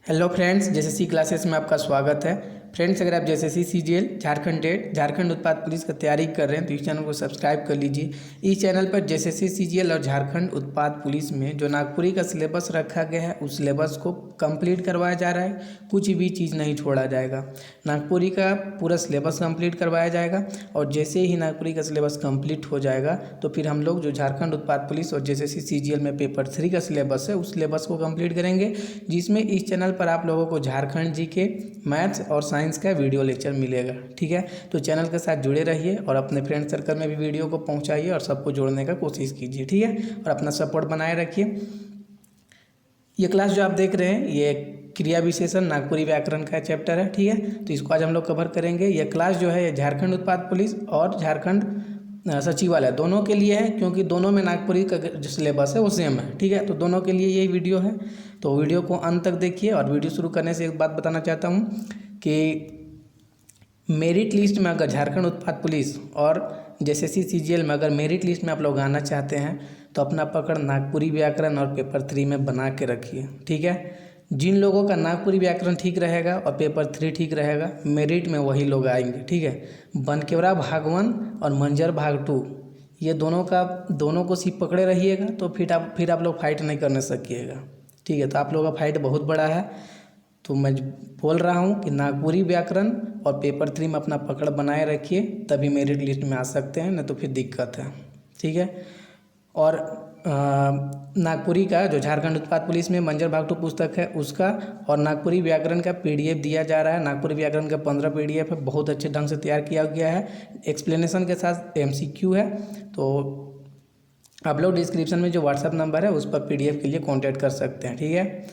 Hello friends, JSSC classes में आपका स्वागत है। फ्रेंड्स, अगर आप JSSC CGL Jharkhand TET Jharkhand उत्पाद पुलिस का तैयारी कर रहे हैं तो इस चैनल को सब्सक्राइब कर लीजिए। इस चैनल पर जेएसएससी सीजीएल और झारखंड उत्पाद पुलिस में जो नागपुरी का सिलेबस रखा गया है उस सिलेबस को कंप्लीट करवाया जा रहा है। कुछ भी चीज़ नहीं छोड़ा जाएगा। नागपुरी का पूरा सिलेबस कंप्लीट करवाया जाएगा और जैसे ही नागपुरी का सिलेबस कंप्लीट हो जाएगा तो फिर हम लोग जो झारखंड उत्पाद पुलिस और जेएसएससी सीजीएल में पेपर 3 का सिलेबस है उस सिलेबस को कंप्लीट करेंगे, जिसमें इस चैनल पर आप लोगों को झारखंड जीके, मैथ्स और साइंस का वीडियो लेक्चर मिलेगा। ठीक है, तो चैनल के साथ जुड़े रहिए और अपने फ्रेंड सर्कल में भी वीडियो को पहुंचाइए और सबको जोड़ने का कोशिश कीजिए। ठीक है, और अपना सपोर्ट बनाए रखिए। ये क्लास जो आप देख रहे हैं ये क्रिया विशेषण नागपुरी व्याकरण का चैप्टर है। ठीक है, तो इसको आज हम लोग कवर करेंगे। यह क्लास जो है ये झारखंड उत्पाद पुलिस और झारखंड सचिवालय दोनों के लिए है, क्योंकि दोनों में नागपुरी का जो सिलेबस है वो सेम है। ठीक है, तो दोनों के लिए यही वीडियो है, तो वीडियो को अंत तक देखिए। और वीडियो शुरू करने से एक बात बताना चाहता हूँ कि मेरिट लिस्ट में अगर झारखंड उत्पाद पुलिस और जेएसएससी सीजीएल में अगर मेरिट लिस्ट में आप लोग आना चाहते हैं तो अपना पकड़ नागपुरी व्याकरण और पेपर 3 में बना के रखिए। ठीक है, जिन लोगों का नागपुरी व्याकरण ठीक रहेगा और पेपर 3 ठीक रहेगा मेरिट में वही लोग आएंगे। ठीक है, बनकेवरा भाग 1 और मंजर भाग 2 ये दोनों को सिर्फ पकड़े रहिएगा तो फिर आप लोग फाइट नहीं करने सकिएगा। ठीक है, तो आप लोगों का फाइट बहुत बड़ा है, तो मैं बोल रहा हूँ कि नागपुरी व्याकरण और पेपर 3 में अपना पकड़ बनाए रखिए, तभी मेरिट लिस्ट में आ सकते हैं, नहीं तो फिर दिक्कत है। ठीक है, और नागपुरी का जो झारखंड उत्पाद पुलिस में मंजर भाग 2 पुस्तक है उसका और नागपुरी व्याकरण का पीडीएफ दिया जा रहा है। नागपुरी व्याकरण का 15 पीडीएफ है, बहुत अच्छे ढंग से तैयार किया गया है, एक्सप्लेनेशन के साथ एमसीक्यू है। तो आप लोग डिस्क्रिप्शन में जो व्हाट्सअप नंबर है उस पर पीडीएफ के लिए कॉन्टैक्ट कर सकते हैं। ठीक है,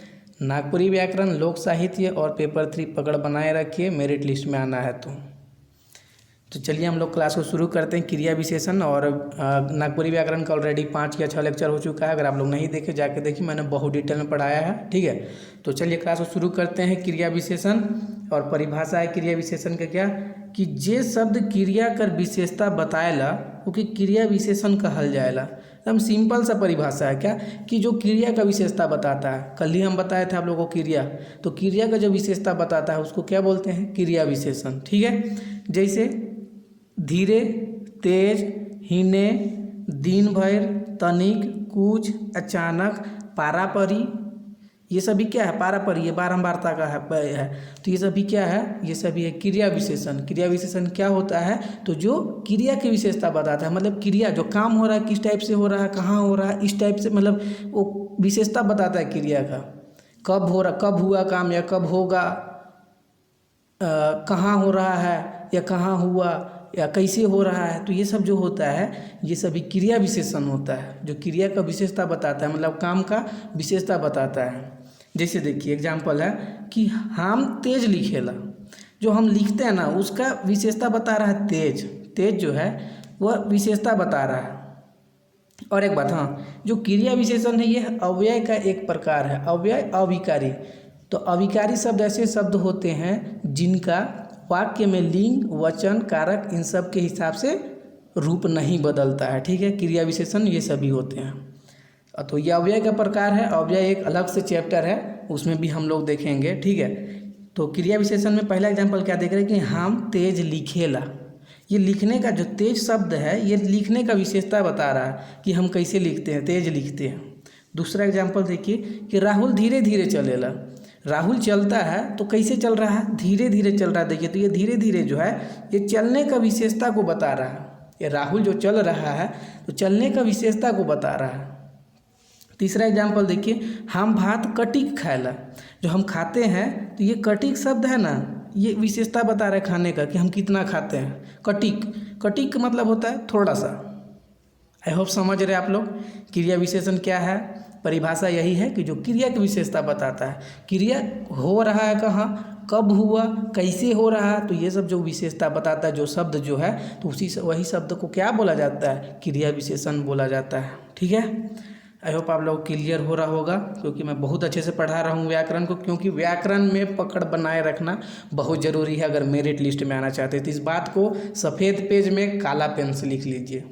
नागपुरी व्याकरण, लोक साहित्य और पेपर 3 पकड़ बनाए रखिए, मेरिट लिस्ट में आना है तो चलिए हम लोग क्लास को शुरू करते हैं। क्रिया विशेषण और नागपुरी व्याकरण का ऑलरेडी 5 या 6 लेक्चर हो चुका है। अगर आप लोग नहीं देखे जाके देखिए, मैंने बहुत डिटेल में पढ़ाया है। ठीक है, तो चलिए क्लास को शुरू करते हैं। क्रिया विशेषण और परिभाषा है क्रिया विशेषण का क्या कि जे शब्द क्रिया कर विशेषता बताएला क्योंकि क्रिया विशेषण कहल जाएला। एकदम सिंपल सा परिभाषा है क्या कि जो क्रिया का विशेषता बताता है। कल ही हम बताए थे आप लोगों को क्रिया, तो क्रिया का जो विशेषता बताता है उसको क्या बोलते हैं, क्रिया विशेषण। ठीक है, जैसे धीरे, तेज, हीने, दिन भर, तनिक, कुछ, अचानक, पारापरी, ये सभी क्या है, पारापरी ये बारंबारता का है तो ये सभी क्या है, ये सभी है क्रिया विशेषण। क्रिया विशेषण क्या होता है, तो जो क्रिया की विशेषता बताता है, मतलब क्रिया जो काम हो रहा है किस टाइप से हो रहा है, कहाँ हो रहा है, इस टाइप से, मतलब वो विशेषता बताता है क्रिया का। कब हो रहा, कब हुआ काम या कब होगा, कहाँ हो रहा है या कहाँ हुआ या कैसे हो रहा है, तो ये सब जो होता है ये सभी क्रिया विशेषण होता है, जो क्रिया का विशेषता बताता है, मतलब काम का विशेषता बताता है। जैसे देखिए एग्जाम्पल है कि हम तेज लिखेला, जो हम लिखते हैं ना उसका विशेषता बता रहा है तेज। तेज जो है वह विशेषता बता रहा है। और एक बात, हाँ, जो क्रिया विशेषण है ये अव्यय का एक प्रकार है। अव्यय अविकारी, तो अविकारी शब्द ऐसे शब्द होते हैं जिनका वाक्य में लिंग, वचन, कारक इन सब के हिसाब से रूप नहीं बदलता है। ठीक है, क्रिया विशेषण ये सभी होते हैं। तो यह अव्यय का प्रकार है। अव्यय एक अलग से चैप्टर है, उसमें भी हम लोग देखेंगे। ठीक है, तो क्रिया विशेषण में पहला एग्जाम्पल क्या देख रहे हैं कि हम तेज लिखेला। ये लिखने का जो तेज शब्द है ये लिखने का विशेषता बता रहा है कि हम कैसे लिखते हैं, तेज लिखते हैं। दूसरा एग्जाम्पल देखिए कि राहुल धीरे धीरे चलेला। राहुल चलता है तो कैसे चल रहा है, धीरे धीरे चल रहा है। देखिए, तो ये धीरे धीरे जो है ये चलने का विशेषता को बता रहा है। ये राहुल जो चल रहा है तो चलने का विशेषता को बता रहा है। तीसरा एग्जाम्पल देखिए, हम भात कटिक खाएला। जो हम खाते हैं तो ये कटिक शब्द है ना, ये विशेषता बता रहा है खाने का कि हम कितना खाते हैं। कटिक, कटिक का मतलब होता है थोड़ा सा। आई होप समझ रहे आप लोग क्रिया विशेषण क्या है। परिभाषा यही है कि जो क्रिया की विशेषता बताता है, क्रिया हो रहा है कहाँ, कब हुआ, कैसे हो रहा है, तो ये सब जो विशेषता बताता है, जो शब्द जो है तो वही शब्द को क्या बोला जाता है, क्रिया विशेषण बोला जाता है। ठीक है, आई होप आप लोग क्लियर हो रहा होगा, क्योंकि मैं बहुत अच्छे से पढ़ा रहा हूँ व्याकरण को, क्योंकि व्याकरण में पकड़ बनाए रखना बहुत ज़रूरी है अगर मेरिट लिस्ट में आना चाहते हैं। तो इस बात को सफ़ेद पेज में काला पेन से लिख लीजिए।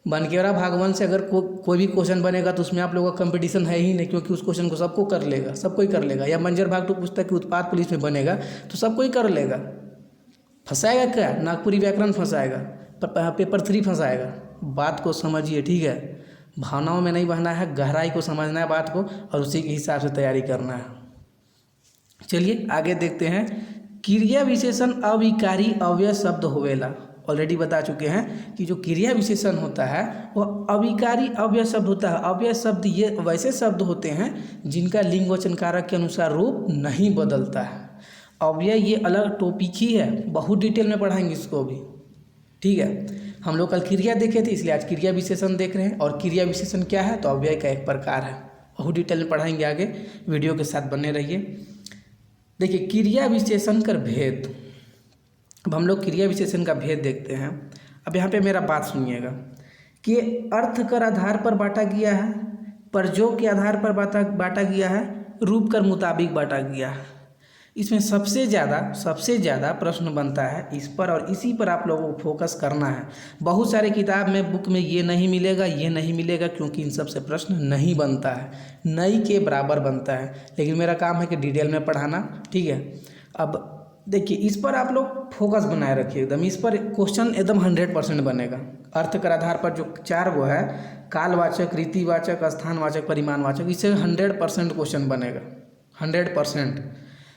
बनकेवरा भागवन से अगर कोई भी क्वेश्चन बनेगा तो उसमें आप लोगों का कंपटीशन है ही नहीं, क्योंकि उस क्वेश्चन को सबको कर लेगा, सब कोई कर लेगा। या मंजर भाग तो पूछता है कि उत्पाद पुलिस में बनेगा तो सब कोई कर लेगा। फंसाएगा क्या? नागपुरी व्याकरण फंसाएगा, पेपर 3 फंसाएगा। बात को समझिए, ठीक है। भावनाओं में नहीं बहना है, गहराई को समझना है बात को, और उसी के हिसाब से तैयारी करना है। चलिए आगे देखते हैं। क्रिया विशेषण अविकारी अव्यय शब्द होवेला। ऑलरेडी बता चुके हैं कि जो क्रिया विशेषण होता है वह अविकारी अव्यय शब्द होता है। अव्यय शब्द ये वैसे शब्द होते हैं जिनका लिंग वचन कारक के अनुसार रूप नहीं बदलता है। अव्यय ये अलग टॉपिक ही है, बहुत डिटेल में पढ़ाएंगे इसको भी, ठीक है। हम लोग कल क्रिया देखे थे, इसलिए आज क्रिया विशेषण देख रहे हैं। और क्रिया विशेषण क्या है? तो अव्यय का एक प्रकार है। बहुत डिटेल में पढ़ाएंगे आगे, वीडियो के साथ बने रहिए। देखिए क्रिया विशेषण का भेद। अब हम लोग क्रिया विशेषण का भेद देखते हैं। अब यहाँ पे मेरा बात सुनिएगा कि अर्थ कर आधार पर बांटा गया है, प्रयोग के आधार पर बांटा गया है, रूप कर मुताबिक बांटा गया है। इसमें सबसे ज़्यादा प्रश्न बनता है इस पर, और इसी पर आप लोगों को फोकस करना है। बहुत सारे किताब में, बुक में ये नहीं मिलेगा, ये नहीं मिलेगा, क्योंकि इन सब से प्रश्न नहीं बनता है, नहीं के बराबर बनता है। लेकिन मेरा काम है कि डिटेल में पढ़ाना, ठीक है। अब देखिए इस पर आप लोग फोकस बनाए रखिए एकदम, इस पर क्वेश्चन एकदम 100% बनेगा। अर्थ कर आधार पर जो 4 गो है, कालवाचक, रीतिवाचक, स्थानवाचक, परिमाणवाचक, इससे 100% क्वेश्चन बनेगा, 100%।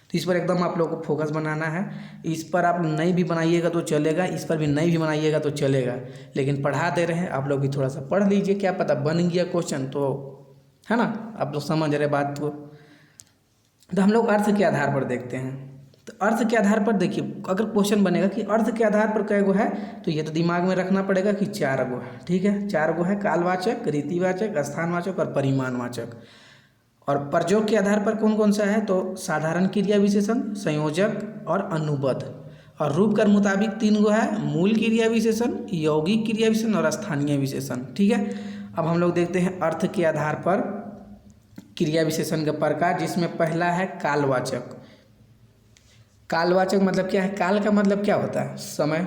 तो इस पर एकदम आप लोगों को फोकस बनाना है। इस पर आप नहीं भी बनाइएगा तो चलेगा, इस पर भी नहीं भी बनाइएगा तो चलेगा, लेकिन पढ़ा दे रहे हैं, आप लोग भी थोड़ा सा पढ़ लीजिए, क्या पता बन गया क्वेश्चन, तो है ना, आप लोग समझ रहे बात को। तो हम लोग अर्थ के आधार पर देखते हैं। तो अर्थ के आधार पर देखिए, अगर क्वेश्चन बनेगा कि अर्थ के आधार पर कै गो है, तो ये तो दिमाग में रखना पड़ेगा कि 4 गो है, ठीक है। 4 गो है, कालवाचक, रीतिवाचक, स्थानवाचक और परिमाणवाचक। और प्रयोग के आधार पर कौन कौन सा है? तो साधारण क्रिया विशेषण, संयोजक और अनुबंध। और रूप कर मुताबिक 3 गो है, मूल क्रिया विशेषण, यौगिक क्रिया विशेषण और स्थानीय विशेषण, ठीक है। अब हम लोग देखते हैं अर्थ के आधार पर क्रिया विशेषण का प्रकार, जिसमें पहला है कालवाचक। कालवाचक मतलब क्या है? काल का मतलब क्या होता है? समय।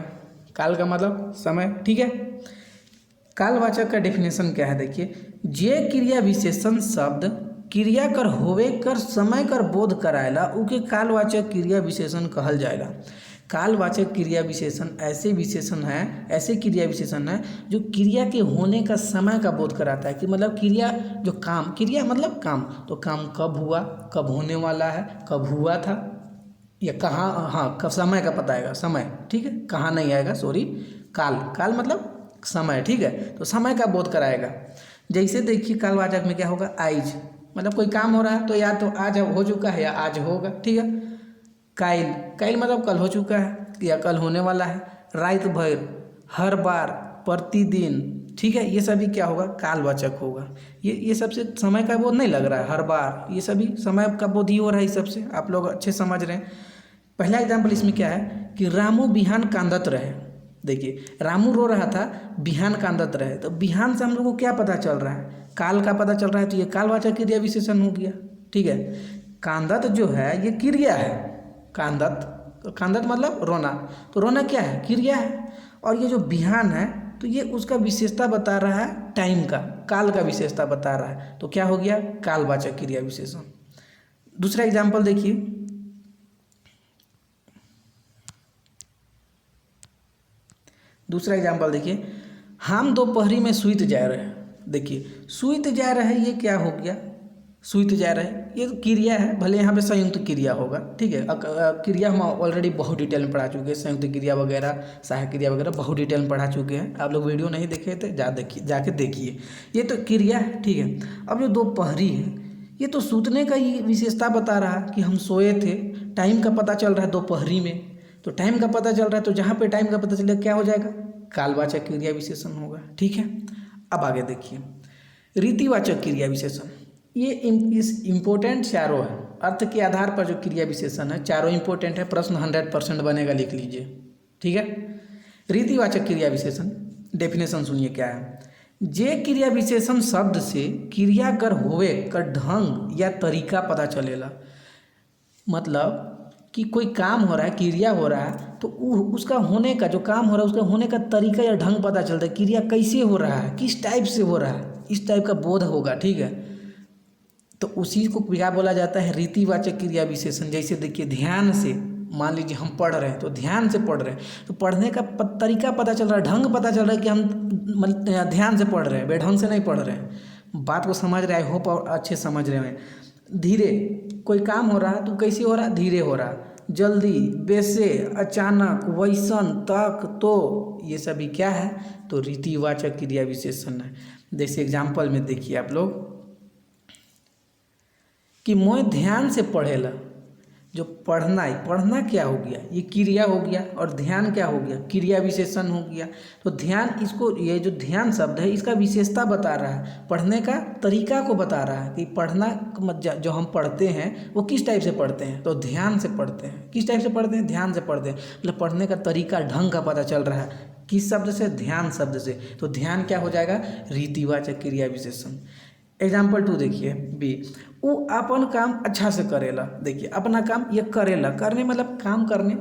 काल का मतलब समय, ठीक है। कालवाचक का डेफिनेशन क्या है? देखिए, जे क्रिया विशेषण शब्द क्रिया कर होवे कर समय कर बोध कराएला उके कालवाचक क्रिया विशेषण कहल जाएगा। कालवाचक क्रिया विशेषण ऐसे विशेषण है, ऐसे क्रिया विशेषण है जो क्रिया के होने का समय का बोध कराता है। कि मतलब क्रिया जो काम, क्रिया मतलब काम, तो काम कब हुआ, कब होने वाला है, कब हुआ था, या कहाँ, हाँ कब समय का पता आएगा, समय, ठीक है। कहाँ नहीं आएगा, सॉरी, काल, काल मतलब समय, ठीक है। तो समय का बोध कराएगा। जैसे देखिए कालवाचक में क्या होगा? आइज मतलब कोई काम हो रहा है तो या तो आज हो चुका है या आज होगा, ठीक है। काइल, काइल मतलब कल हो चुका है या कल होने वाला है। रात भर, हर बार, प्रतिदिन, ठीक है। ये सभी क्या होगा? कालवाचक होगा। ये सबसे समय का बोध नहीं लग रहा है, हर बार, ये सभी समय का बोध ही हो रहा है। इस सबसे आप लोग अच्छे समझ रहे हैं। पहला एग्जाम्पल इसमें क्या है कि रामू बिहान कांदत रहे। देखिए रामू रो रहा था, बिहान कांदत रहे, तो बिहान से हम लोग को क्या पता चल रहा है? काल का पता चल रहा है, तो ये कालवाचक क्रिया विशेषण हो गया, ठीक है। कांदत जो है ये क्रिया है, कांदत, तो कांदत मतलब रोना, तो रोना क्या है? क्रिया है। और ये जो बिहान है तो ये उसका विशेषता बता रहा है, टाइम का, काल का विशेषता बता रहा है, तो क्या हो गया? कालवाचक क्रिया विशेषण। दूसरा एग्जाम्पल देखिए, दूसरा एग्जाम्पल देखिए, हम दोपहरी में सुइत जा रहे हैं। देखिए सुइत जा रहे, ये क्या हो गया? सुइत जा रहे, ये तो क्रिया है, भले यहाँ पे संयुक्त क्रिया होगा, ठीक है। क्रिया हम ऑलरेडी बहुत डिटेल में पढ़ा चुके हैं, संयुक्त क्रिया वगैरह, सहायक क्रिया वगैरह बहुत डिटेल में पढ़ा चुके हैं। आप लोग वीडियो नहीं देखे थे, जाके देखिए, ये तो क्रिया है, ठीक है। अब जो दोपहरी है, ये तो सूतने का ही विशेषता बता रहा कि हम सोए थे, टाइम का पता चल रहा है दोपहरी में, तो टाइम का पता चल रहा है, तो जहाँ पे टाइम का पता चलेगा क्या हो जाएगा? कालवाचक क्रिया विशेषण होगा, ठीक है। अब आगे देखिए, रीतिवाचक क्रिया विशेषण, ये इस इम्पोर्टेंट चारों है। अर्थ के आधार पर जो क्रिया विशेषण है चारों इम्पोर्टेंट है, प्रश्न 100% बनेगा, लिख लीजिए, ठीक है। रीतिवाचक क्रिया विशेषण डेफिनेशन सुनिए क्या है। जे क्रिया विशेषण शब्द से क्रिया कर होवे कर ढंग या तरीका पता चलेला। मतलब कि कोई काम हो रहा है, क्रिया हो रहा है, तो उसका होने का, जो काम हो रहा है उसका होने का तरीका या ढंग पता चलता है, क्रिया कैसे हो रहा है, किस टाइप से हो रहा है, इस टाइप का बोध होगा। ठीक है, तो उसी को क्या बोला जाता है, रीतिवाचक क्रिया विशेषण। जैसे देखिए ध्यान से, मान लीजिए हम पढ़ रहे हैं तो ध्यान से पढ़ रहे हैं, तो पढ़ने का तरीका पता चल रहा है, ढंग पता चल रहा है कि हम ध्यान से पढ़ रहे हैं, बेढंग से नहीं पढ़ रहे हैं। बात को समझ रहे हैं, आई होप अच्छे समझ रहे हैं। धीरे, कोई काम हो रहा है तो कैसे हो रहा है, धीरे हो रहा है। जल्दी, वैसे, अचानक, वैसन, तक, तो, ये सभी क्या है, तो रीतिवाचक क्रिया विशेषण है। जैसे एग्जाम्पल में देखिए आप लोग कि मैं ध्यान से पढ़ेला, जो पढ़ना क्या हो गया, ये क्रिया हो गया, और ध्यान क्या हो गया, क्रिया विशेषण हो गया। तो ध्यान, इसको, ये जो ध्यान शब्द है इसका विशेषता बता रहा है, पढ़ने का तरीका को बता रहा है कि पढ़ना जो हम पढ़ते हैं वो किस टाइप से पढ़ते हैं, तो ध्यान से पढ़ते हैं। किस टाइप से पढ़ते हैं, ध्यान से पढ़ते हैं, मतलब पढ़ने का तरीका, ढंग का पता चल रहा है। किस शब्द से, ध्यान शब्द से। तो ध्यान क्या हो जाएगा, रीतिवाचक क्रिया विशेषण। एग्जाम्पल 2 देखिए बी, वो अपन काम अच्छा से करेला। देखिए अपना काम ये करेला, करने मतलब काम करने,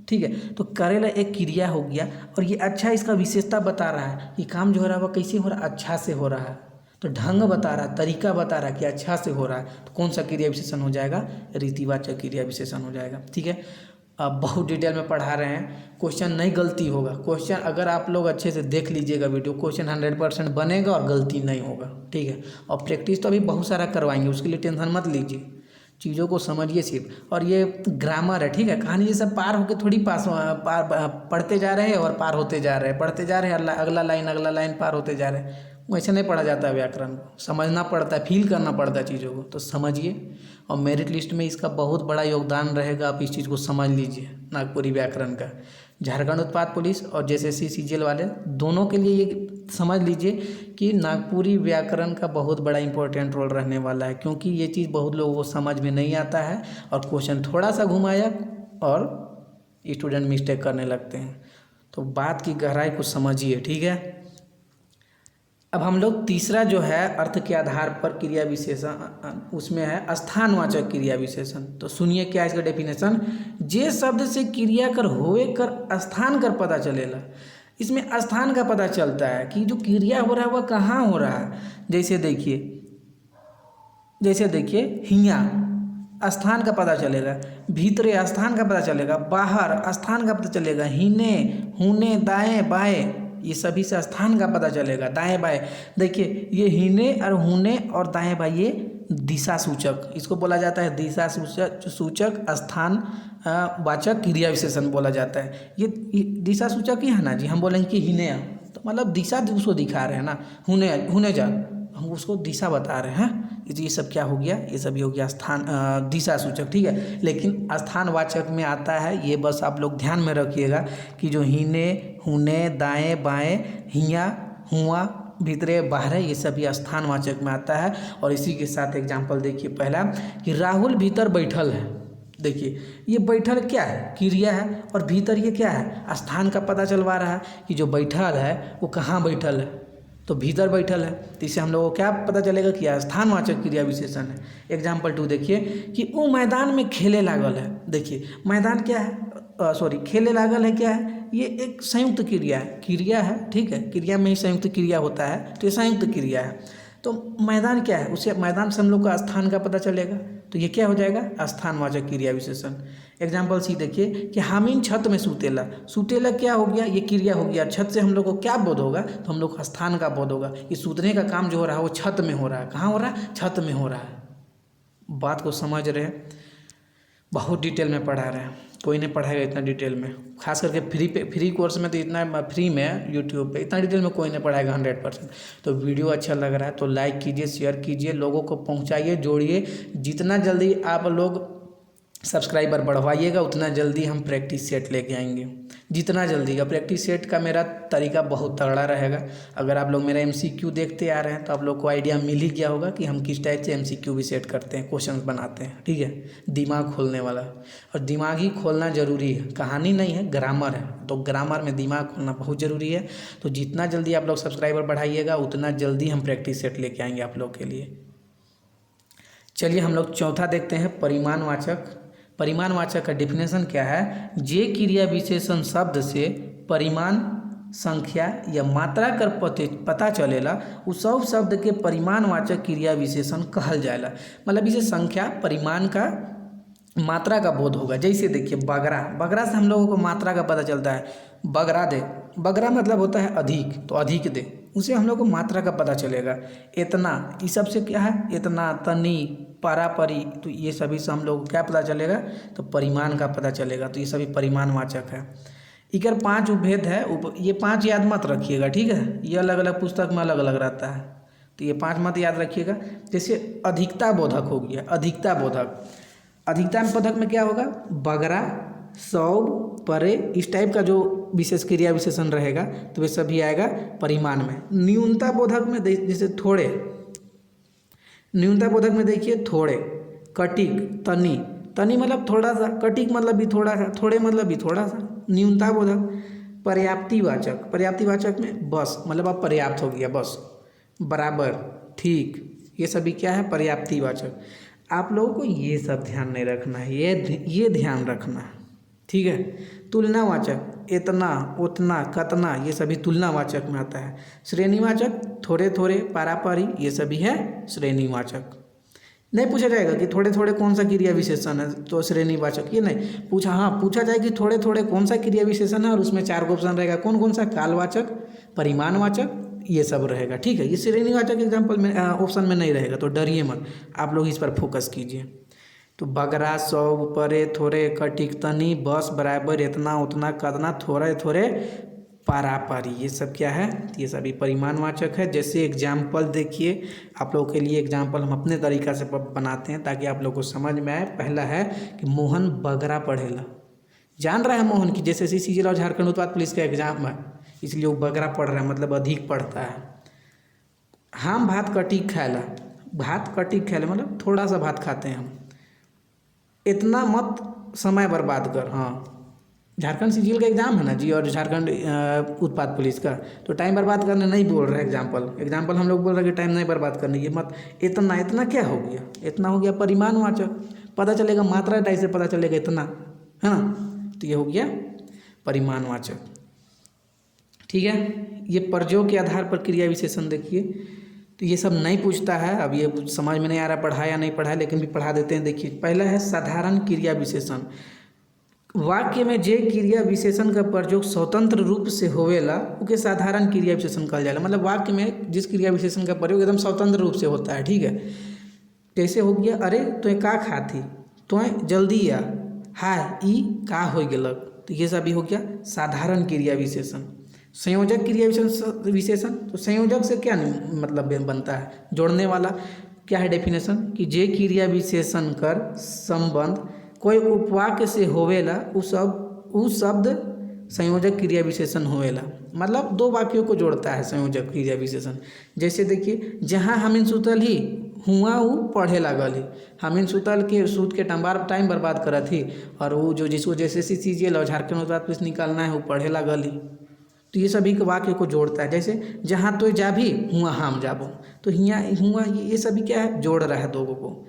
ठीक है, तो करेला एक क्रिया हो गया, और ये अच्छा इसका विशेषता बता रहा है कि काम जो हो रहा है वो कैसे हो रहा है, अच्छा से हो रहा है। तो ढंग बता रहा है, तरीका बता रहा है कि अच्छा से हो रहा है, तो कौन सा क्रिया विशेषण हो जाएगा, रीतिवाचक क्रिया विशेषण हो जाएगा। ठीक है, अब बहुत डिटेल में पढ़ा रहे हैं, क्वेश्चन नहीं गलती होगा। क्वेश्चन अगर आप लोग अच्छे से देख लीजिएगा वीडियो, क्वेश्चन 100% बनेगा और गलती नहीं होगा। ठीक है, और प्रैक्टिस तो अभी बहुत सारा करवाएंगे, उसके लिए टेंशन मत लीजिए, चीज़ों को समझिए सिर्फ। और ये ग्रामर है, ठीक है, कहानी ये सब पार होकर थोड़ी पढ़ते जा रहे हैं और पार होते जा रहे हैं, पढ़ते जा रहे हैं, अगला लाइन पार होते जा रहे हैं। वैसे नहीं पढ़ा जाता है व्याकरण को, समझना पड़ता है, फील करना पड़ता है चीज़ों को। तो समझिए, और मेरिट लिस्ट में इसका बहुत बड़ा योगदान रहेगा, आप इस चीज़ को समझ लीजिए। नागपुरी व्याकरण का, झारखंड उत्पाद पुलिस और जेएसएससी सीजीएल वाले दोनों के लिए ये समझ लीजिए कि नागपुरी व्याकरण का बहुत बड़ा इंपॉर्टेंट रोल रहने वाला है, क्योंकि ये चीज़ बहुत लोगों को समझ में नहीं आता है, और क्वेश्चन थोड़ा सा घुमाया और स्टूडेंट मिस्टेक करने लगते हैं। तो बात की गहराई को समझिए। ठीक है, अब हम लोग तीसरा जो है अर्थ के आधार पर क्रिया विशेषण, उसमें है स्थानवाचक क्रिया विशेषण। तो सुनिए क्या है इसका डेफिनेशन, जे शब्द से क्रिया कर होए कर स्थान कर पता चलेला। इसमें स्थान का पता चलता है कि जो क्रिया हो रहा है वह कहाँ हो रहा है। जैसे देखिए हियाँ, स्थान का पता चलेगा, भीतरे स्थान का पता चलेगा, बाहर स्थान का पता चलेगा, हिने, हुने, दाएं बाएं, ये सभी से स्थान का पता चलेगा। दाएं बाएं, देखिए ये हिने और हुने और दाएं बाएं, ये दिशा सूचक, इसको बोला जाता है दिशा सूचक स्थान वाचक क्रिया विशेषण बोला जाता है। ये दिशा सूचक ही है ना जी, हम बोलेंगे कि हिने, तो मतलब दिशा उसको दिखा रहे हैं ना, हुने जा, हम उसको दिशा बता रहे हैं। ये सब क्या हो गया, ये सभी हो गया स्थान दिशा सूचक। ठीक है, लेकिन स्थानवाचक में आता है, ये बस आप लोग ध्यान में रखिएगा कि जो हिने, हुने, दाएं बाएं, हियाँ, हुआ, भीतरे, बाहरे, ये सभी स्थानवाचक में आता है। और इसी के साथ एग्जाम्पल देखिए पहला, कि राहुल भीतर बैठल है। देखिए ये बैठल क्या है, क्रिया है, और भीतर ये क्या है, स्थान का पता चलवा रहा है कि जो बैठल है वो कहाँ बैठल है, तो भीतर बैठल है। तो इससे हम लोगों को क्या पता चलेगा कि स्थानवाचक क्रिया विशेषण है। एग्जाम्पल 2 देखिए, कि वो मैदान में खेले लागल है। देखिए मैदान क्या है, खेले लागल है क्या है, ये एक संयुक्त क्रिया है। ठीक है, क्रिया में ही संयुक्त क्रिया होता है, तो ये संयुक्त क्रिया है। तो मैदान क्या है, उसे मैदान से हम लोग का स्थान का पता चलेगा, तो ये क्या हो जाएगा, स्थानवाचक क्रिया विशेषण। एग्जाम्पल सी देखिए, कि हामिन छत में सूतेला। सूतेला क्या हो गया, ये क्रिया हो गया। छत से हम लोग को क्या बोध होगा, तो हम लोग को स्थान का बोध होगा। ये सूतने का काम जो हो रहा है वो छत में हो रहा है। कहाँ हो रहा है, छत में हो रहा है। बात को समझ रहे हैं, बहुत डिटेल में पढ़ा रहे हैं, कोई नहीं पढ़ाएगा इतना डिटेल में, खास करके फ्री कोर्स में तो इतना फ्री में यूट्यूब पे इतना डिटेल में कोई नहीं पढ़ाएगा 100%। तो वीडियो अच्छा लग रहा है तो लाइक कीजिए, शेयर कीजिए, लोगों को पहुंचाइए, जोड़िए। जितना जल्दी आप लोग सब्सक्राइबर बढ़वाइएगा उतना जल्दी हम प्रैक्टिस सेट लेके आएंगे। जितना जल्दी का प्रैक्टिस सेट का मेरा तरीका बहुत तगड़ा रहेगा। अगर आप लोग मेरा MCQ देखते आ रहे हैं तो आप लोग को आइडिया मिल ही गया होगा कि हम किस टाइप से MCQ भी सेट करते हैं, क्वेश्चंस बनाते हैं। ठीक है, दिमाग खोलने वाला, और दिमाग ही खोलना ज़रूरी है, कहानी नहीं है, ग्रामर है। तो ग्रामर में दिमाग खोलना बहुत ज़रूरी है। तो जितना जल्दी आप लोग सब्सक्राइबर बढ़ाइएगा उतना जल्दी हम प्रैक्टिस सेट लेके आएंगे आप लोग के लिए। चलिए हम लोग चौथा देखते हैं, परिमाणवाचक। परिमाणवाचक का डेफिनेशन क्या है? जे क्रिया विशेषण शब्द से परिमाण, संख्या या मात्रा कर पता चलेला उ सब शब्द के परिमाणवाचक क्रिया विशेषण कहल जाएला। मतलब इसे संख्या, परिमाण का, मात्रा का बोध होगा। जैसे देखिए बगरा, बगरा से हम लोगों को मात्रा का पता चलता है। बगरा दे, बगरा मतलब होता है अधिक, तो अधिक दे, उसे हम लोग को मात्रा का पता चलेगा। इतना, इस सब से क्या है? इतना, तनी, पारापरी, तो ये सभी से हम लोग को क्या पता चलेगा? तो परिमाण का पता चलेगा। तो ये सभी परिमाणवाचक है। इकर 5 उपभेद है, ये 5 याद मत रखिएगा, ठीक है? ये अलग अलग पुस्तक में अलग अलग रहता है, तो ये 5 मत याद रखिएगा। जैसे अधिकता बोधक हो गया, अधिकता बोधक, अधिकता बोधक में क्या होगा? बगरा, सौब, परे, इस टाइप का जो विशेष क्रिया विशेषण रहेगा तो वे सभी आएगा परिमाण में। न्यूनता बोधक में जैसे थोड़े, न्यूनता बोधक में देखिए थोड़े, कटिक, तनी, तनी मतलब थोड़ा सा, कटिक मतलब भी थोड़ा सा, थोड़े मतलब भी थोड़ा सा। न्यूनता बोधक। पर्याप्तिवाचक, पर्याप्तिवाचक में बस मतलब अब पर्याप्त हो गया, बस, बराबर, ठीक, ये सभी क्या है? पर्याप्तिवाचक। आप लोगों को ये सब ध्यान नहीं रखना है, ये ध्यान रखना है, ठीक है? तुलनावाचक, इतना, उतना, कतना, ये सभी तुलनावाचक में आता है। श्रेणीवाचक, थोड़े थोड़े, पारापारी, ये सभी है श्रेणीवाचक। नहीं पूछा जाएगा कि थोड़े थोड़े कौन सा क्रिया विशेषण है तो श्रेणीवाचक, ये नहीं पूछा। हाँ पूछा जाए कि थोड़े थोड़े कौन सा क्रिया विशेषण है, और उसमें 4 ऑप्शन रहेगा, कौन कौन सा? कालवाचक, परिमाणवाचक, ये सब रहेगा, ठीक है? ये श्रेणीवाचक एग्जाम्पल में ऑप्शन में नहीं रहेगा, तो डरिए मत, आप लोग इस पर फोकस कीजिए। तो बगरा, सौ, परे, थोड़े, कटिक, तनी, बस, बराबर, इतना, उतना, कतना, थोड़े थोड़े, पारापारी, ये सब क्या है? ये सभी परिमाणवाचक है। जैसे एग्जाम्पल देखिए, आप लोगों के लिए एग्जाम्पल हम अपने तरीक़ा से बनाते हैं ताकि आप लोगों को समझ में आए। पहला है कि मोहन बगरा पढ़ेला, जान रहा है मोहन की जैसे CCGL और झारखंड उत्पाद पुलिस का एग्जाम है, इसलिए वो बगरा पढ़ रहा है, मतलब अधिक पढ़ता है। हम भात कटिक खाएला, भात कटिक खाएला मतलब थोड़ा सा भात खाते हैं हम। इतना मत समय बर्बाद कर, हाँ झारखंड CCGL का एग्ज़ाम है ना जी, और झारखंड उत्पाद पुलिस का, तो टाइम बर्बाद करने नहीं बोल रहे एग्जाम्पल हम लोग बोल रहे हैं कि टाइम नहीं बर्बाद करने, ये मत। इतना, इतना क्या हो गया? इतना हो गया परिमाणवाचक, पता चलेगा मात्रा टाइप से पता चलेगा इतना, है ना? तो ये हो गया परिमाणवाचक, ठीक है? ये प्रयोग के आधार पर क्रिया विशेषण देखिए, तो ये सब नहीं पूछता है। अब ये समझ में नहीं आ रहा पढ़ा या नहीं पढ़ा, लेकिन भी पढ़ा देते हैं। देखिए पहला है साधारण क्रिया विशेषण। वाक्य में जे क्रिया विशेषण का प्रयोग स्वतंत्र रूप से होवेला उके साधारण क्रिया विशेषण कहल जाला। मतलब वाक्य में जिस क्रिया विशेषण का प्रयोग एकदम स्वतंत्र रूप से होता है, ठीक है? कैसे हो गया? अरे तो का खाती, तो जल्दी आ, हाय ई का हो गेलक, तो ये सब भी हो गया साधारण क्रिया विशेषण। संयोजक क्रिया विशेषण, तो संयोजक से क्या मतलब बनता है? जोड़ने वाला। क्या है डेफिनेशन? कि जे क्रिया विशेषण कर संबंध कोई उपवाक्य से होवेला उ शब्द संयोजक क्रिया विशेषण होवेला। मतलब 2 वाक्यों को जोड़ता है संयोजक क्रिया विशेषण। जैसे देखिए, जहाँ हमिन सुतल ही हुआ वो पढ़े लागल ही, हमिन सुतल के सूत के टाइम बर्बाद करत ही, और वो जो जिसको जैसे CCGL और झारखंड उत्पाद पुलिस निकालना है वो पढ़े लागल ही। तो ये सभी के वाक्य को जोड़ता है। जैसे जहाँ तो जा भी हुआ हम जाबो, तो हियाँ हुआ, ये सभी क्या है? जोड़ रहा है 2 को।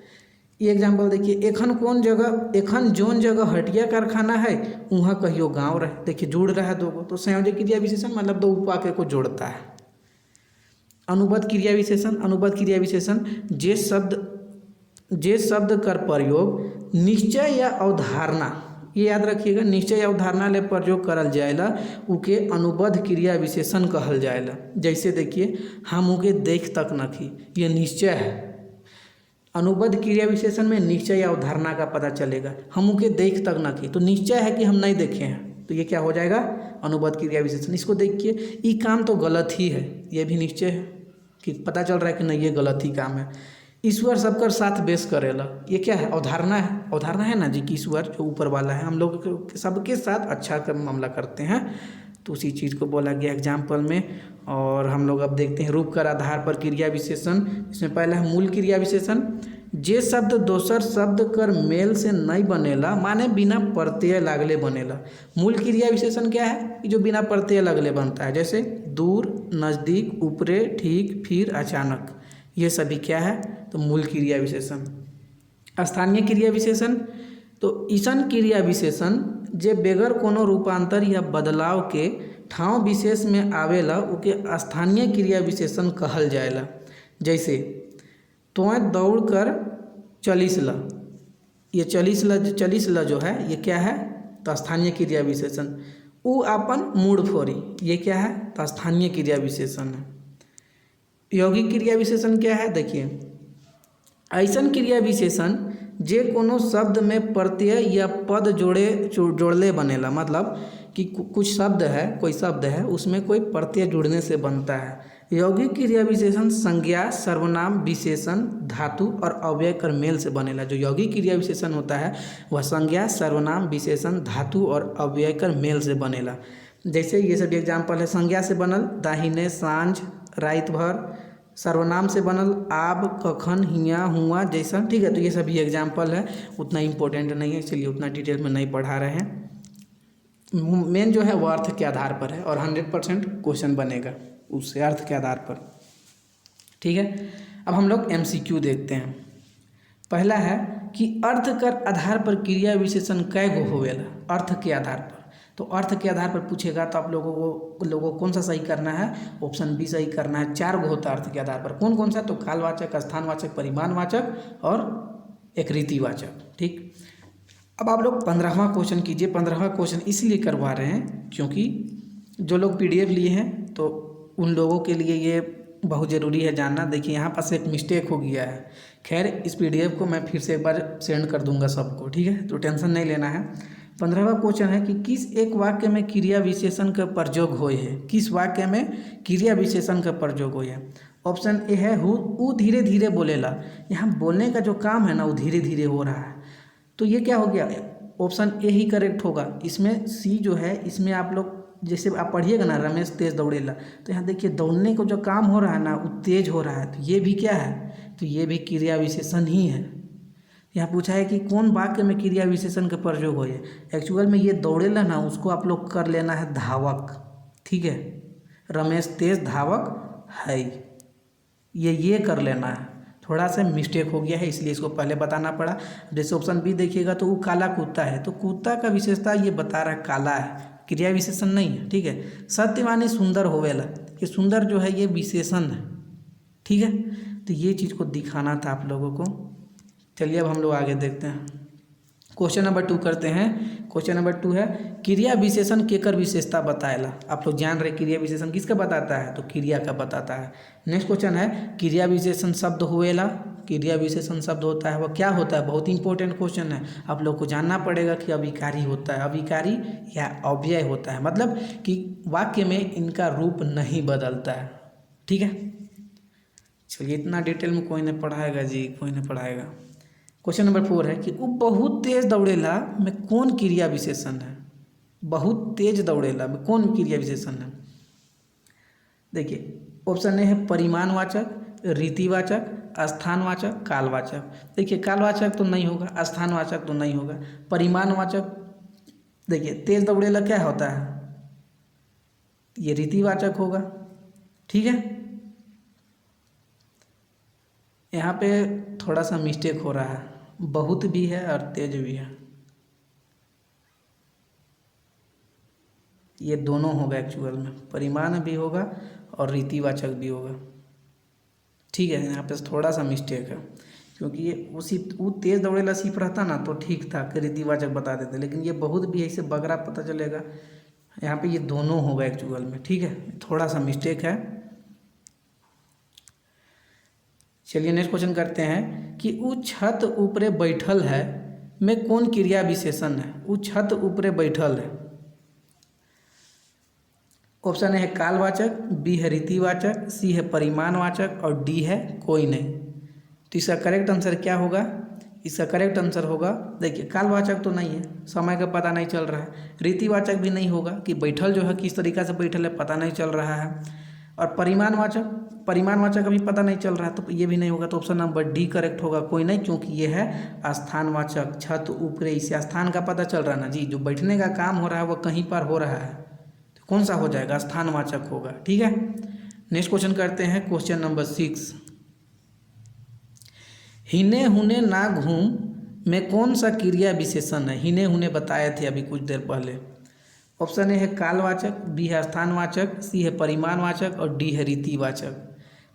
ये एग्जाम्पल देखिए, एखन कौन जगह, एखन जोन जगह हटिया कारखाना है वहाँ कहियो गाँव रहे, देखिए जुड़ रहा है 2 को। तो संयोजक क्रिया विशेषण मतलब 2 उपवाक्य को जोड़ता है। अनुबंध क्रिया विशेषण, अनुबंध क्रिया विशेषण जे शब्द कर प्रयोग निश्चय या अवधारणा, ये याद रखिएगा, निश्चय या अवधारणा ले प्रयोग करल जाएला उके अनुबंध क्रिया विशेषण कहल जाएला। जैसे देखिए, हम उके देख तक नखी, ये निश्चय है। अनुबंध क्रिया विशेषण में निश्चय या अवधारणा का पता चलेगा। हम उके देख तक नखी, तो निश्चय है कि हम नहीं देखे हैं, तो ये क्या हो जाएगा? अनुबंध क्रिया विशेषण। इसको देखिए, ये काम तो गलत ही है, ये भी निश्चय है कि पता चल रहा है कि नहीं ये गलत ही काम है। ईश्वर सबकर साथ बेस करेला, ये क्या है? अवधारणा है। अवधारणा है ना जी कि ईश्वर जो ऊपर वाला है, हम लोग सबके साथ अच्छा का मामला करते हैं, तो उसी चीज़ को बोला गया एग्जाम्पल में। और हम लोग अब देखते हैं रूप कर आधार पर क्रिया विशेषण। इसमें पहला है मूल क्रिया विशेषण। जे शब्द दोसर शब्द कर मेल से नहीं बनेला, माने बिना प्रत्यय लागले बनेला। मूल क्रिया विशेषण क्या है? कि जो बिना प्रत्यय लागले बनता है। जैसे दूर, नज़दीक, ऊपरे, ठीक, फिर, अचानक, ये सभी क्या है? तो मूल क्रिया विशेषण। स्थानीय क्रिया विशेषण, तो ईसन क्रिया विशेषण जे बेगर कोनो रूपांतर या बदलाव के ठाव विशेष में आवेला उके स्थानीय क्रिया विशेषण कहल जाएला। जैसे तोय दौड़ कर चलिस ला, ये चलिस ला जो है ये क्या है, तो स्थानीय क्रिया विशेषण। उ अपन मूड फोरी, ये क्या है, तो स्थानीय क्रिया विशेषण है। यौगिक क्रिया विशेषण क्या है, देखिए ऐसन क्रिया विशेषण जे कोनो शब्द में प्रत्यय या पद जोड़ले बनेला। मतलब कि कुछ शब्द है, कोई शब्द है उसमें कोई प्रत्यय जुड़ने से बनता है। यौगिक क्रिया विशेषण संज्ञा, सर्वनाम, विशेषण, धातु और अव्यय कर मेल से बनेला। जो यौगिक क्रिया विशेषण होता है वह संज्ञा, सर्वनाम, विशेषण, धातु और अव्यय कर मेल से बनेला। जैसे ये सब एग्जाम्पल है। संज्ञा से बनल दाहिने, सांझ, रात भर। सर्वनाम से बनल आब, कखन, हियाँ, हुआ, जैसा। ठीक है, तो ये सभी एग्जाम्पल है, उतना इम्पोर्टेंट नहीं है, चलिए उतना डिटेल में नहीं पढ़ा रहे हैं। मेन जो है वो अर्थ के आधार पर है और 100% क्वेश्चन बनेगा उससे, अर्थ के आधार पर। ठीक है, अब हम लोग MCQ देखते हैं। पहला है कि अर्थ कर आधार पर क्रिया विशेषण कै गो होवेला। अर्थ के आधार पर, तो अर्थ के आधार पर पूछेगा तो आप लोगों को कौन सा सही करना है, ऑप्शन बी सही करना है। 4 गो होता है अर्थ के आधार पर। कौन कौन सा, तो कालवाचक, स्थानवाचक, परिमाणवाचक और एक रीतिवाचक। ठीक, अब आप लोग 15वां क्वेश्चन कीजिए। 15वां क्वेश्चन इसलिए करवा रहे हैं क्योंकि जो लोग PDF लिए हैं तो उन लोगों के लिए ये बहुत ज़रूरी है जानना। देखिए यहाँ पास एक मिस्टेक हो गया है। खैर इस PDF को मैं फिर से एक बार सेंड कर दूंगा सबको, ठीक है, तो टेंशन नहीं लेना है। 15वां क्वेश्चन है कि किस एक वाक्य में क्रिया विशेषण का प्रयोग होए है। किस वाक्य में क्रिया विशेषण का प्रयोग होए है। ऑप्शन ए है वो धीरे धीरे बोलेला। यहाँ बोलने का जो काम है ना वो धीरे धीरे हो रहा है, तो ये क्या हो गया, ऑप्शन ए ही करेक्ट होगा। इसमें सी जो है, इसमें आप लोग जैसे आप पढ़िएगा ना, रमेश तेज दौड़ेला, तो यहाँ देखिए दौड़ने को जो काम हो रहा है ना वो तेज हो रहा है, तो ये भी क्या है, तो ये भी क्रिया विशेषण ही है। यहाँ पूछा है कि कौन वाक्य में क्रिया विशेषण का प्रयोग हो है। एक्चुअल में ये दौड़ेला ना, उसको आप लोग कर लेना है धावक। ठीक है, रमेश तेज धावक है, ये कर लेना है। थोड़ा सा मिस्टेक हो गया है इसलिए इसको पहले बताना पड़ा। जैसे ऑप्शन बी देखिएगा तो वो काला कुत्ता है, तो कुत्ता का विशेषता ये बता रहा है काला है, क्रिया विशेषण नहीं है। ठीक है, सत्यवानी सुंदर होवेला, ये सुंदर जो है ये विशेषण है। ठीक है, तो ये चीज़ को दिखाना था आप लोगों को। चलिए अब हम लोग आगे देखते हैं। क्वेश्चन नंबर 2 करते हैं। क्वेश्चन नंबर 2 है क्रिया विशेषण केकर विशेषता बताएला। आप लोग जान रहे क्रिया विशेषण किसका बताता है, तो क्रिया का बताता है। नेक्स्ट क्वेश्चन है क्रिया विशेषण शब्द होएला। क्रिया विशेषण शब्द होता है, वह क्या होता है, बहुत इंपॉर्टेंट क्वेश्चन है। आप लोग को जानना पड़ेगा कि अभिकारी होता है, अभिकारी या अव्यय होता है, मतलब कि वाक्य में इनका रूप नहीं बदलता है। ठीक है, चलिए इतना डिटेल में कोई नहीं पढ़ाएगा जी, कोई नहीं पढ़ाएगा। क्वेश्चन नंबर 4 है कि वो बहुत तेज दौड़ेला में कौन क्रिया विशेषण है। बहुत तेज दौड़ेला में कौन क्रिया विशेषण है। देखिए ऑप्शन ए है परिमाणवाचक, रीतिवाचक, स्थानवाचक, कालवाचक। देखिए कालवाचक तो नहीं होगा, स्थानवाचक तो नहीं होगा, परिमाणवाचक। देखिए तेज दौड़ेला क्या होता है, ये रीतिवाचक होगा। ठीक है, यहाँ पे थोड़ा सा मिस्टेक हो रहा है, बहुत भी है और तेज भी है, ये दोनों होगा एक्चुअल में, परिमाण भी होगा और रीतिवाचक भी होगा। ठीक है, यहाँ पे थोड़ा सा मिस्टेक है क्योंकि ये वो तेज दौड़ेला सिर्फ रहता ना तो ठीक था कि रीतिवाचक बता देते, लेकिन ये बहुत भी है, इससे बगरा पता चलेगा। यहाँ पे ये दोनों होगा एक्चुअल में। ठीक है, थोड़ा सा मिस्टेक है। चलिए नेक्स्ट क्वेश्चन करते हैं कि उ छत ऊपरे बैठल है में कौन क्रिया विशेषण है। उ छत ऊपरे बैठल है। ऑप्शन ए है कालवाचक, बी है रीतिवाचक, सी है परिमाणवाचक और डी है कोई नहीं। तो इसका करेक्ट आंसर क्या होगा, इसका करेक्ट आंसर होगा, देखिए कालवाचक तो नहीं है, समय का पता नहीं चल रहा है। रीतिवाचक भी नहीं होगा कि बैठल जो है किस तरीक़ा से बैठल है पता नहीं चल रहा है। और परिमाणवाचक अभी पता नहीं चल रहा है, तो ये भी नहीं होगा। तो ऑप्शन नंबर डी करेक्ट होगा, कोई नहीं, क्योंकि ये है स्थानवाचक। छत ऊपरे, इसे स्थान का पता चल रहा है ना जी, जो बैठने का काम हो रहा है वो कहीं पर हो रहा है, तो कौन सा हो जाएगा, स्थानवाचक होगा। ठीक है, नेक्स्ट क्वेश्चन करते हैं। क्वेश्चन नंबर 6, हिने हुने ना घूम में कौन सा क्रिया विशेषण है? हिने हुने बताए थे अभी कुछ देर पहले। ऑप्शन ए है कालवाचक, बी है स्थानवाचक, सी है परिमाणवाचक और डी है रीतिवाचक।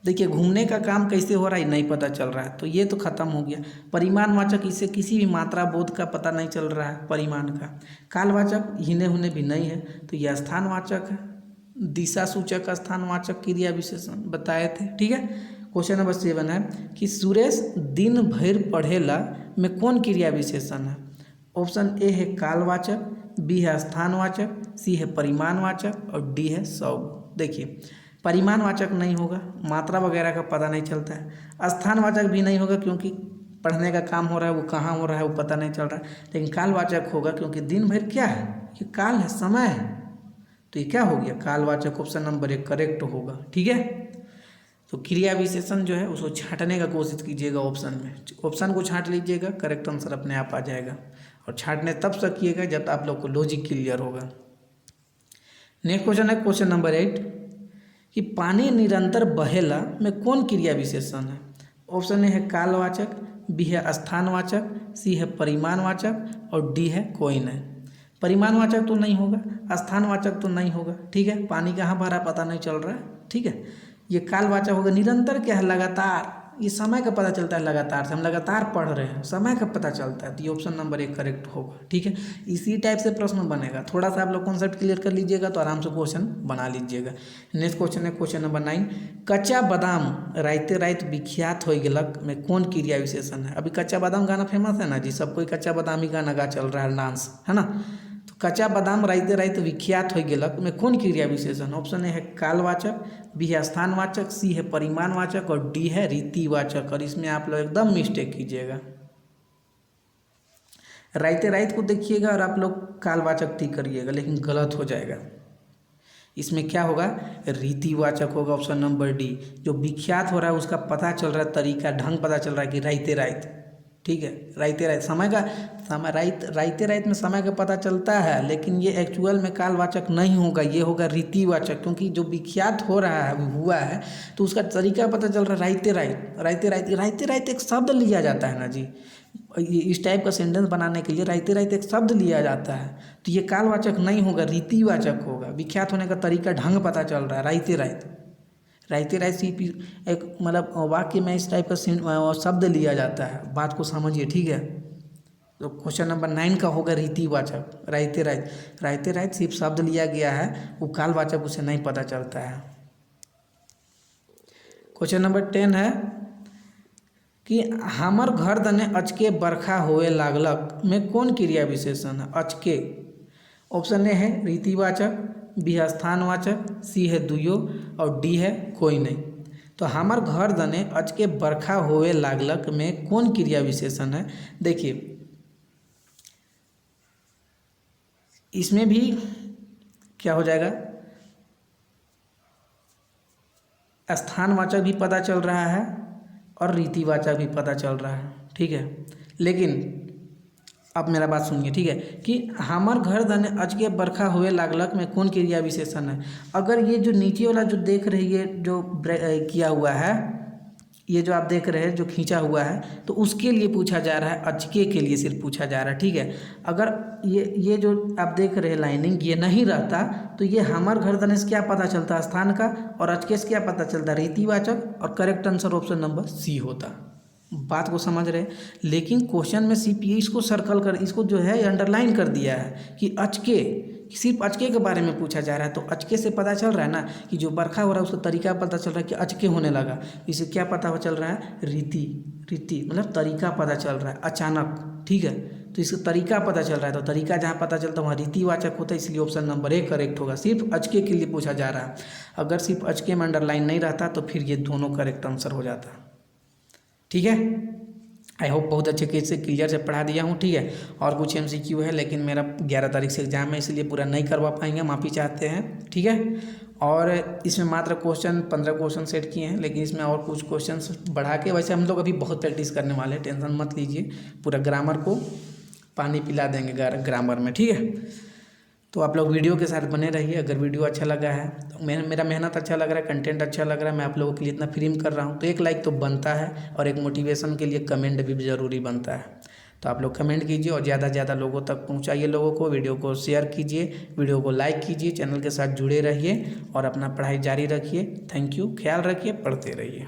देखिए घूमने का काम कैसे हो रहा है नहीं पता चल रहा है, तो ये तो खत्म हो गया। परिमाणवाचक, इससे किसी भी मात्रा बोध का पता नहीं चल रहा है परिमाण का। कालवाचक हिने हुने भी नहीं है, तो यह स्थानवाचक है। दिशा सूचक स्थानवाचक क्रिया विशेषण बताए थे। ठीक है, क्वेश्चन नंबर 7 है कि सुरेश दिन भर पढ़ेला में कौन क्रिया विशेषण है? ऑप्शन ए है कालवाचक, बी है स्थानवाचक, सी है परिमाणवाचक और डी है सौग। देखिए परिमाणवाचक नहीं होगा, मात्रा वगैरह का पता नहीं चलता है। स्थानवाचक भी नहीं होगा क्योंकि पढ़ने का काम हो रहा है, वो कहाँ हो रहा है वो पता नहीं चल रहा है। लेकिन कालवाचक होगा क्योंकि दिन भर क्या है, ये काल है, समय है, तो ये क्या हो गया कालवाचक। ऑप्शन नंबर 1 करेक्ट होगा। ठीक है, तो क्रिया विशेषण जो है उसको छांटने का कोशिश कीजिएगा ऑप्शन में। ऑप्शन को छांट लीजिएगा, करेक्ट आंसर अपने आप आ जाएगा। और छांटने तब से किएगा जब आप लोग को लॉजिक क्लियर होगा। नेक्स्ट क्वेश्चन है क्वेश्चन नंबर 8 कि पानी निरंतर बहेला में कौन क्रिया विशेषण है? ऑप्शन ए है कालवाचक, बी है स्थानवाचक, सी है परिमाणवाचक और डी है कोई नहीं। परिमाणवाचक तो नहीं होगा, स्थानवाचक तो नहीं होगा। ठीक है, पानी कहाँ भरा पता नहीं चल रहा है। ठीक है, ये कालवाचक होगा। निरंतर क्या है, लगातार, ये समय का पता चलता है लगातार से, हम लगातार पढ़ रहे हैं, समय का पता चलता है, तो ये ऑप्शन नंबर 1 करेक्ट होगा। ठीक है, इसी टाइप से प्रश्न बनेगा। थोड़ा सा आप लोग कॉन्सेप्ट क्लियर कर लीजिएगा तो आराम से क्वेश्चन बना लीजिएगा। नेक्स्ट क्वेश्चन है क्वेश्चन नंबर 9 कच्चा बादाम राइते राइत विख्यात हो गेलक में कौन क्रिया विशेषण है? अभी कच्चा बादाम गाना फेमस है ना जी, सब कोई कच्चा बादाम ही गाना गा चल रहा है, डांस है ना। तो कच्चा बादाम राइते राइत विख्यात हो गेलक में कौन क्रिया विशेषण? ऑप्शन ए है कालवाचक, बी है स्थानवाचक, सी है परिमाणवाचक और डी है रीतिवाचक। और इसमें आप लोग एकदम मिस्टेक कीजिएगा, राइते राइत को देखिएगा और आप लोग कालवाचक टिक करिएगा, लेकिन गलत हो जाएगा। इसमें क्या होगा, रीतिवाचक होगा। ऑप्शन नंबर डी, जो विख्यात हो रहा है उसका पता चल रहा है, तरीका ढंग पता चल रहा है कि राइते राइत। ठीक है, राइते राइत समय का, समय राइते राइत में समय का पता चलता है, लेकिन ये एक्चुअल में कालवाचक नहीं होगा, ये होगा रीतिवाचक। क्योंकि जो विख्यात हो रहा है हुआ है तो उसका तरीका पता चल रहा है राइते राइत। राइते राइत एक शब्द लिया जाता है ना जी, इस टाइप का सेंटेंस बनाने के लिए राइते राइत एक शब्द लिया जाता है, तो ये कालवाचक नहीं होगा, रीतिवाचक होगा। विख्यात होने का तरीका ढंग पता चल रहा है, राइते राइत। राइते राइत सिर्फ एक मतलब वाक्य में इस टाइप का शब्द लिया जाता है, बात को समझिए। ठीक है, तो क्वेश्चन नंबर 9 का होगा रीतिवाचक। राइते राइत सिर्फ शब्द लिया गया है, वो कालवाचक उसे नहीं पता चलता है। क्वेश्चन नंबर 10 है कि हमर घर दने अचके बरखा होए लागलक में कौन क्रिया विशेषण है? अचके, ऑप्शन ए है रीतिवाचक, बी है स्थानवाचक, सी है दुयो और डी है कोई नहीं। तो हमर घर दने अचके बरखा होए लागलक में कौन क्रिया विशेषण है? देखिए इसमें भी क्या हो जाएगा, स्थानवाचक भी पता चल रहा है और रीतिवाचक भी पता चल रहा है। ठीक है, लेकिन अब मेरा बात सुनिए। ठीक है, कि हमर घर दने अचके बरखा हुए लागलक में कौन क्रिया विशेषण है? अगर ये जो नीचे वाला जो देख रही है, जो किया हुआ है, ये जो आप देख रहे हैं जो खींचा हुआ है, तो उसके लिए पूछा जा रहा है, अचके के लिए सिर्फ पूछा जा रहा है। ठीक है, अगर ये जो आप देख रहे हैं लाइनिंग, ये नहीं रहता तो ये हमर घर दने से क्या पता चलता है, स्थान का, और अचके से क्या पता चलता है, रीतिवाचक। और correct answer option number C होता। बात को समझ रहे हैं, लेकिन क्वेश्चन में सीपीए इसको सर्कल कर, इसको जो है अंडरलाइन कर दिया है कि अचके, सिर्फ अचके के बारे में पूछा जा रहा है। तो अचके से पता चल रहा है ना कि जो बरखा हो रहा है उसका तरीका पता चल रहा है कि अचके होने लगा। इसे क्या पता चल रहा है, रीति मतलब तरीका पता चल रहा है, अचानक। ठीक है, तो इसका तरीका पता चल रहा है, तो तरीका जहाँ पता चलता है वहाँ रीतिवाचक होता है, इसलिए ऑप्शन नंबर ए करेक्ट होगा। सिर्फ अचके के लिए पूछा जा रहा है, अगर सिर्फ अचके में अंडरलाइन नहीं रहता तो फिर ये दोनों करेक्ट आंसर हो जाता। ठीक है, आई होप बहुत अच्छे केस से क्लियर से पढ़ा दिया हूँ। ठीक है, और कुछ MCQ है, लेकिन मेरा 11 तारीख से एग्जाम है, इसलिए पूरा नहीं करवा पाएंगे, माफ़ी चाहते हैं। ठीक है, और इसमें मात्र क्वेश्चन 15 क्वेश्चन सेट किए हैं, लेकिन इसमें और कुछ क्वेश्चन बढ़ा के, वैसे हम लोग अभी बहुत प्रैक्टिस करने वाले हैं, टेंशन मत लीजिए, पूरा ग्रामर को पानी पिला देंगे ग्रामर में। ठीक है, तो आप लोग वीडियो के साथ बने रहिए। अगर वीडियो अच्छा लगा है तो मेरा मेहनत अच्छा लग रहा है, कंटेंट अच्छा लग रहा है, मैं आप लोगों के लिए इतना फ्री में कर रहा हूँ, तो एक लाइक तो बनता है, और एक मोटिवेशन के लिए कमेंट भी ज़रूरी बनता है। तो आप लोग कमेंट कीजिए और ज़्यादा से ज़्यादा लोगों तक पहुँचाइए, लोगों को वीडियो को शेयर कीजिए, वीडियो को लाइक कीजिए, चैनल के साथ जुड़े रहिए और अपना पढ़ाई जारी रखिए। थैंक यू, ख्याल रखिए, पढ़ते रहिए।